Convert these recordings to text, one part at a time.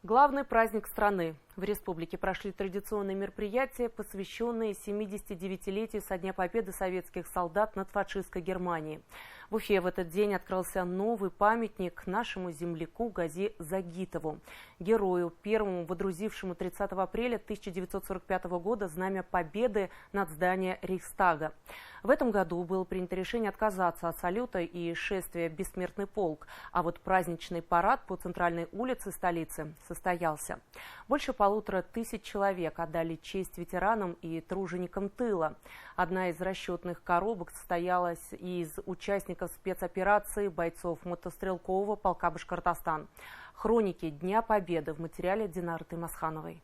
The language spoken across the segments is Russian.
Главный праздник страны. В республике прошли традиционные мероприятия, посвященные 79-летию со Дня Победы советских солдат над фашистской Германией. В Уфе в этот день открылся новый памятник нашему земляку Гази Загитову, герою, первому водрузившему 30 апреля 1945 года знамя Победы над зданием Рейхстага. В этом году было принято решение отказаться от салюта и шествия «Бессмертный полк», а вот праздничный парад по центральной улице столицы состоялся. Больше 1500 человек отдали честь ветеранам и труженикам тыла. Одна из расчетных коробок состояла из участников спецоперации бойцов мотострелкового полка «Башкортостан». Хроники Дня Победы в материале Динары Таймасхановой.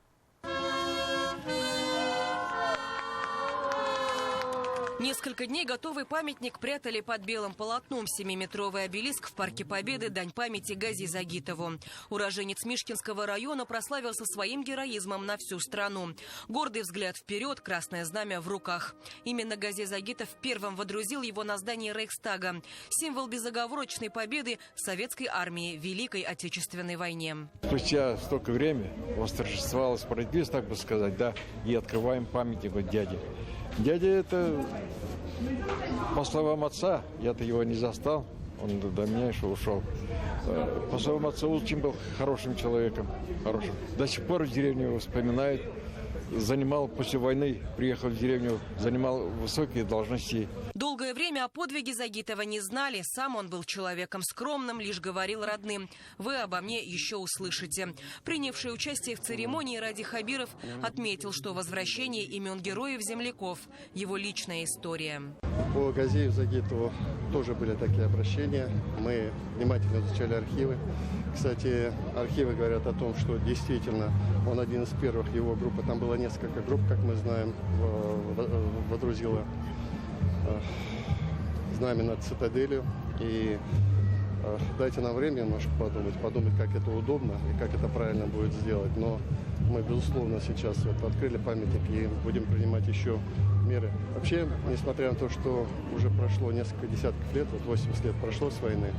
Несколько дней готовый памятник прятали под белым полотном. 7-метровый обелиск в Парке Победы – дань памяти Гази Загитову. Уроженец Мишкинского района прославился своим героизмом на всю страну. Гордый взгляд вперед, красное знамя в руках. Именно Гази Загитов первым водрузил его на здание Рейхстага. Символ безоговорочной победы советской армии в Великой Отечественной войне. Спустя столько времени восторжествовала справедливость, так бы сказать, да, и открываем памятник дяде. Дядя это, по словам отца, я-то его не застал, он до меня еще ушел. По словам отца, очень был хорошим человеком, хорошим. До сих пор в деревне его вспоминают. Занимал после войны, приехал в деревню, занимал высокие должности. Долгое время о подвиге Загитова не знали. Сам он был человеком скромным, лишь говорил родным: «Вы обо мне еще услышите». Принявший участие в церемонии Ради Хабиров отметил, что возвращение имен героев-земляков – его личная история. По Гази Загитову тоже были такие обращения. Мы внимательно изучали архивы. Кстати, архивы говорят о том, что действительно он один из первых, его группа, там было несколько групп, как мы знаем, водрузила знамя над цитаделью. И дайте нам время немножко подумать, как это удобно и как это правильно будет сделать. Но мы, безусловно, сейчас открыли памятник и будем принимать еще меры. Вообще, несмотря на то, что уже прошло несколько десятков лет, 80 лет прошло с войны,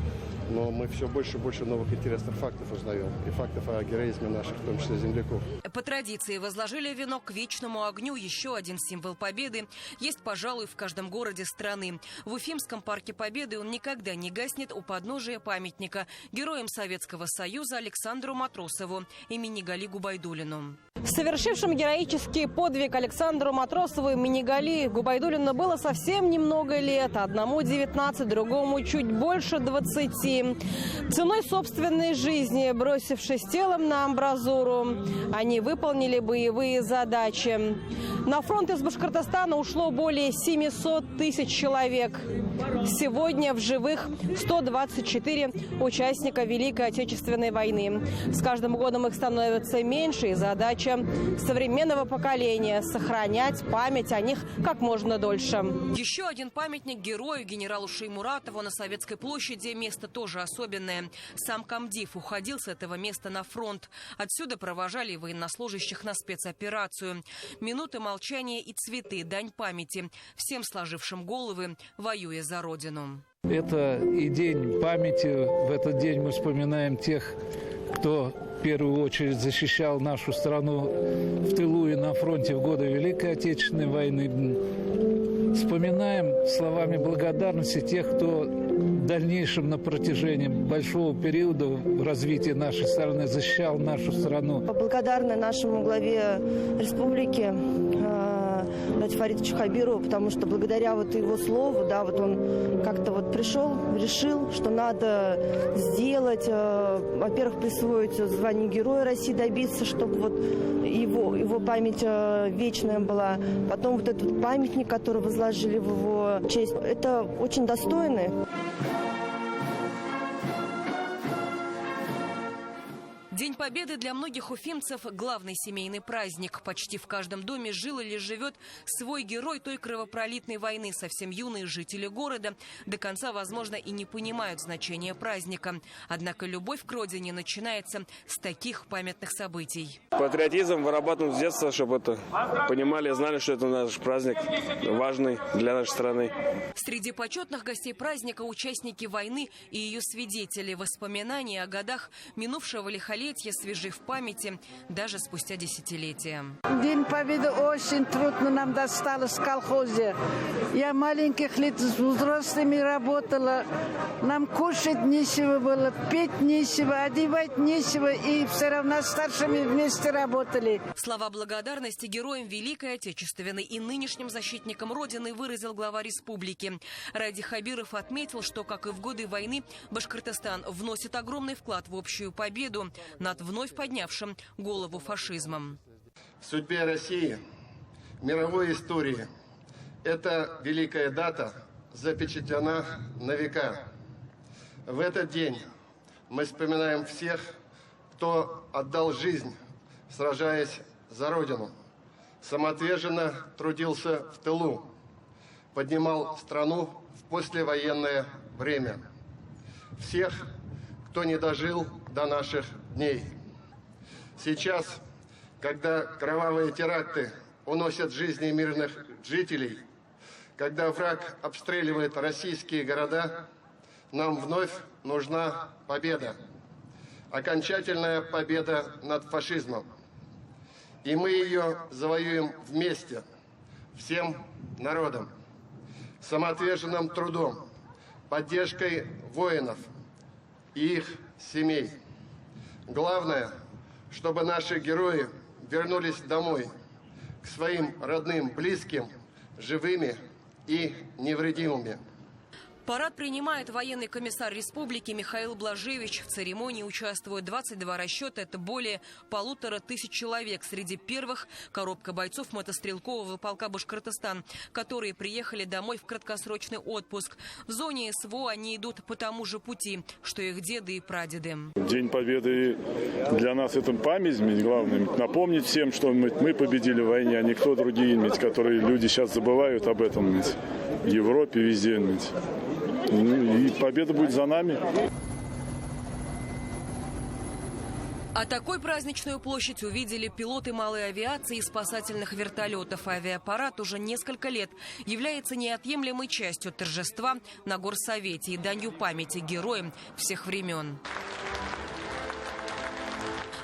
но мы все больше и больше новых интересных фактов узнаем. И фактов о героизме наших, в том числе земляков. По традиции возложили венок к вечному огню. Еще один символ победы есть, пожалуй, в каждом городе страны. В Уфимском парке Победы он никогда не гаснет у подножия памятника героям Советского Союза Александру Матросову имени Гали Губайдуллину. Совершившим героический подвиг Александру Матросову имени Гали Губайдуллину было совсем немного лет. Одному 19, другому чуть больше 20. Ценой собственной жизни, бросившись телом на амбразуру, они выполнили боевые задачи. На фронт из Башкортостана ушло более 700 тысяч человек. Сегодня в живых 124 участника Великой Отечественной войны. С каждым годом их становится меньше, и задача современного поколения – сохранять память о них как можно дольше. Еще один памятник герою генералу Шеймуратову на Советской площади. Место тоже особенное. Сам комдив уходил с этого места на фронт. Отсюда провожали военнослужащих на спецоперацию. Минуты молчания и цветы – дань памяти всем сложившим головы, воюя за Родину. Это и день памяти. В этот день мы вспоминаем тех, кто в первую очередь защищал нашу страну в тылу и на фронте в годы Великой Отечественной войны. Вспоминаем словами благодарности тех, кто в дальнейшем на протяжении большого периода в развитии нашей страны защищал нашу страну. Благодарны нашему главе республики Ради Фаридовичу Хабирову, потому что благодаря его слову, он как-то пришел, решил, что надо сделать, во-первых, присвоить звание Героя России, добиться, чтобы его память вечная была. Потом этот памятник, который возложили в его честь, это очень достойно. День Победы для многих уфимцев – главный семейный праздник. Почти в каждом доме жил или живет свой герой той кровопролитной войны. Совсем юные жители города до конца, возможно, и не понимают значения праздника. Однако любовь к родине начинается с таких памятных событий. Патриотизм вырабатываем с детства, чтобы это понимали, знали, что это наш праздник, важный для нашей страны. Среди почетных гостей праздника – участники войны и ее свидетели. Воспоминания о годах минувшего лихолетия столетия свежи в памяти даже спустя десятилетия. День Победы очень трудно нам досталось в колхозе. Я маленьких лет с взрослыми работала. Нам кушать нечего было, петь нечего, одевать нечего. И все равно с старшими вместе работали. Слова благодарности героям Великой Отечественной и нынешним защитникам Родины выразил глава республики. Ради Хабиров отметил, что, как и в годы войны, Башкортостан вносит огромный вклад в общую победу над вновь поднявшим голову фашизмом. В судьбе России, мировой истории, эта великая дата запечатлена на века. В этот день мы вспоминаем всех, кто отдал жизнь, сражаясь за Родину, самоотверженно трудился в тылу, поднимал страну в послевоенное время. Всех, кто не дожил до наших дней. Сейчас, когда кровавые теракты уносят жизни мирных жителей, когда враг обстреливает российские города, нам вновь нужна победа. Окончательная победа над фашизмом. И мы ее завоюем вместе, всем народом, самоотверженным трудом, поддержкой воинов и их семей. Главное, чтобы наши герои вернулись домой, к своим родным, близким, живыми и невредимыми. Парад принимает военный комиссар республики Михаил Блажевич. В церемонии участвуют 22 расчета. Это более 1500 человек. Среди первых коробка бойцов мотострелкового полка «Башкортостан», которые приехали домой в краткосрочный отпуск. В зоне СВО они идут по тому же пути, что их деды и прадеды. День Победы для нас это память, главное. Напомнить всем, что мы победили в войне, а не кто другие, которые люди сейчас забывают об этом. В Европе, везде. И победа будет за нами. А такой праздничную площадь увидели пилоты малой авиации и спасательных вертолетов. Авиапарад уже несколько лет является неотъемлемой частью торжества на Горсовете и данью памяти героям всех времен.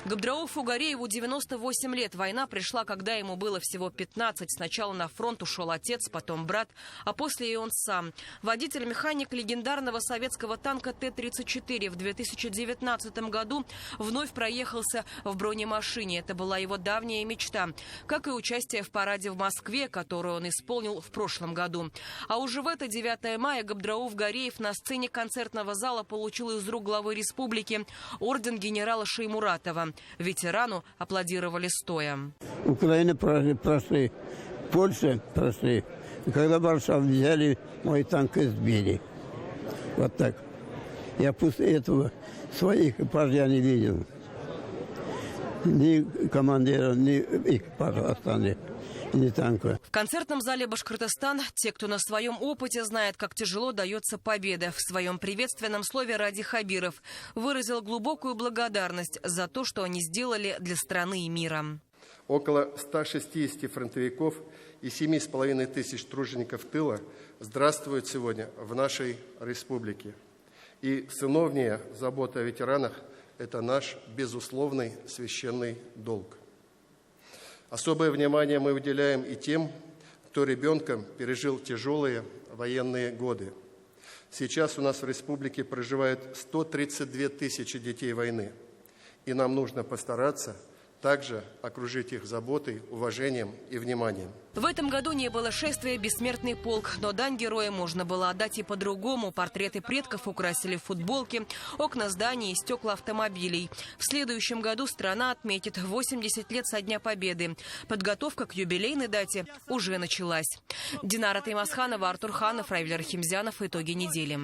Габдрауфу Гарееву 98 лет. Война пришла, когда ему было всего 15. Сначала на фронт ушел отец, потом брат, а после и он сам. Водитель-механик легендарного советского танка Т-34 в 2019 году вновь проехался в бронемашине. Это была его давняя мечта, как и участие в параде в Москве, которую он исполнил в прошлом году. А уже в это 9 мая Габдрауф Гареев на сцене концертного зала получил из рук главы республики орден генерала Шеймуратова. Ветерану аплодировали стоя. Украину прошли, Польшу прошли. И когда Варшаву взяли, мой танк избили. Вот так. Я после этого своих экипажей не видел. Ни командира, ни экипажа остались. В концертном зале «Башкортостан» те, кто на своем опыте знает, как тяжело дается победа, в своем приветственном слове Ради Хабиров выразил глубокую благодарность за то, что они сделали для страны и мира. Около 160 фронтовиков и 7500 тружеников тыла здравствуют сегодня в нашей республике. И сыновняя забота о ветеранах – это наш безусловный священный долг. Особое внимание мы уделяем и тем, кто ребенком пережил тяжелые военные годы. Сейчас у нас в республике проживает 132 тысячи детей войны. И нам нужно постараться также окружить их заботой, уважением и вниманием. В этом году не было шествия «Бессмертный полк», но дань героя можно было отдать и по-другому. Портреты предков украсили футболки, окна зданий и стекла автомобилей. В следующем году страна отметит 80 лет со Дня Победы. Подготовка к юбилейной дате уже началась. Динара Таймасханова, Артур Ханов, Равиль Архимзянов. Итоги недели.